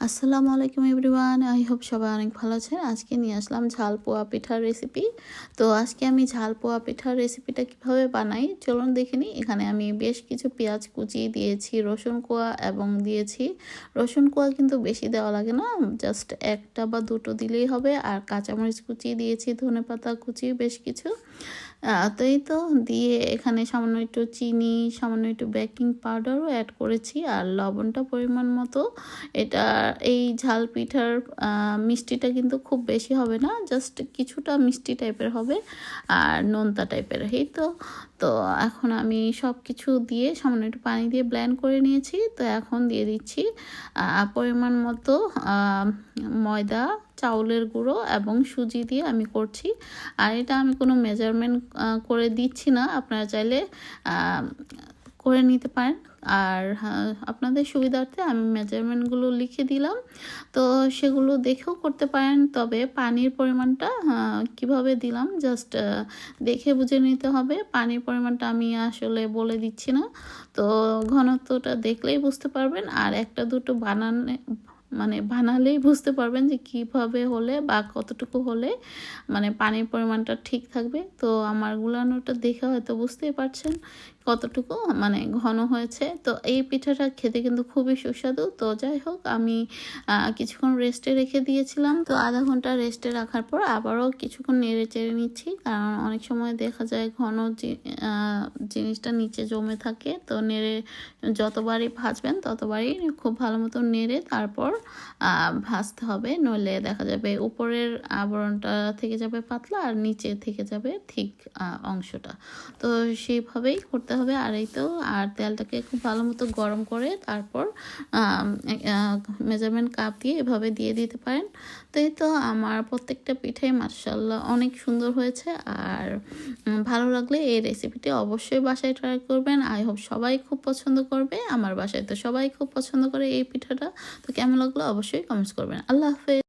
আসসালামু আলাইকুম everyone, I hope সবাই অনেক ভালো আছেন। আজকে নিয়ে আসলাম ঝাল পোয়া পিঠার রেসিপি। তো আজকে আমি ঝাল পোয়া পিঠার রেসিপিটা কিভাবে বানাই চলুন দেখে নিই। এখানে আমি বেশ কিছু পেঁয়াজ কুচি দিয়েছি, রসুন কোয়া এবং দিয়েছি। রসুন কোয়া কিন্তু বেশি দেওয়া লাগে না, জাস্ট একটা বা দুটো দিলেই হবে। আর কাঁচামরিচ কুচি দিয়েছি, ধনেপাতা কুচি বেশ কিছু। তো এই তো দিয়ে এখানে সামান্য একটু চিনি, সামান্য একটু বেকিং পাউডারও অ্যাড করেছি আর লবণটা পরিমাণ মতো। এটা এই ঝাল পিঠার মিষ্টিটা কিন্তু খুব বেশি হবে না, জাস্ট কিছুটা মিষ্টি টাইপের হবে আর নোনতা টাইপের। এই তো তো এখন আমি সব কিছু দিয়ে সামান্য একটু পানি দিয়ে ব্লেন্ড করে নিয়েছি। তো এখন দিয়ে দিচ্ছি পরিমাণ মতো ময়দা, চাউলের গুঁড়ো এবং সুজি দিয়ে আমি করছি। আর এটা আমি কোনো মেজারমেন্ট করে দিচ্ছি না, আপনারা চাইলে করে নিতে পারেন। আর আপনাদের সুবিধার্থে আমি মেজারমেন্টগুলো লিখে দিলাম, তো সেগুলো দেখেও করতে পারেন। তবে পানির পরিমাণটা কিভাবে দিলাম জাস্ট দেখে বুঝে নিতে হবে। পানির পরিমাণটা আমি আসলে বলে দিচ্ছি না, তো ঘনত্বটা দেখলেই বুঝতে পারবেন। আর একটা দুটো বানালেই বুঝতে পারবেন যে কিভাবে হলে বা কতটুকু হলে মানে পানির পরিমাণটা ঠিক থাকবে। তো আমার গুলানোটা দেখে হয়তো বুঝতেই পারছেন কতটুকু মানে ঘন হয়েছে। তো এই পিঠাটা খেতে কিন্তু খুবই সুস্বাদু। তো যাই হোক, আমি কিছুক্ষণ রেস্টে রেখে দিয়েছিলাম। তো আধা ঘন্টা রেস্টে রাখার পর আবারও কিছুক্ষণ নেড়ে চেড়ে নিচ্ছি, কারণ অনেক সময় দেখা যায় ঘন জিনিসটা নিচে জমে থাকে। তো নেড়ে যতবারই ভাজবেন ততবারই খুব ভালো মতো নেড়ে তারপর ভাজতে হবে, নইলে দেখা যাবে উপরের আবরণটা থেকে যাবে পাতলা আর নিচে থেকে যাবে ঠিক অংশটা। তো সেইভাবেই করতে হবে। আর এই তো, আর তেলটাকে খুব ভালো মতো গরম করে তারপর মেজারমেন্ট কাপ দিয়ে এভাবে দিয়ে দিতে পারেন। তো এই তো আমার প্রত্যেকটা পিঠাই মাশাআল্লাহ অনেক সুন্দর হয়েছে। আর ভালো লাগলে এই রেসিপিটি অবশ্যই বাসায় ট্রাই করবেন। আই হোপ সবাই খুব পছন্দ করবে। আমার বাসায় তো সবাই খুব পছন্দ করে এই পিঠাটা। তো কেমন লাগলো অবশ্যই কমেন্টস করবেন। আল্লাহ হাফেজ।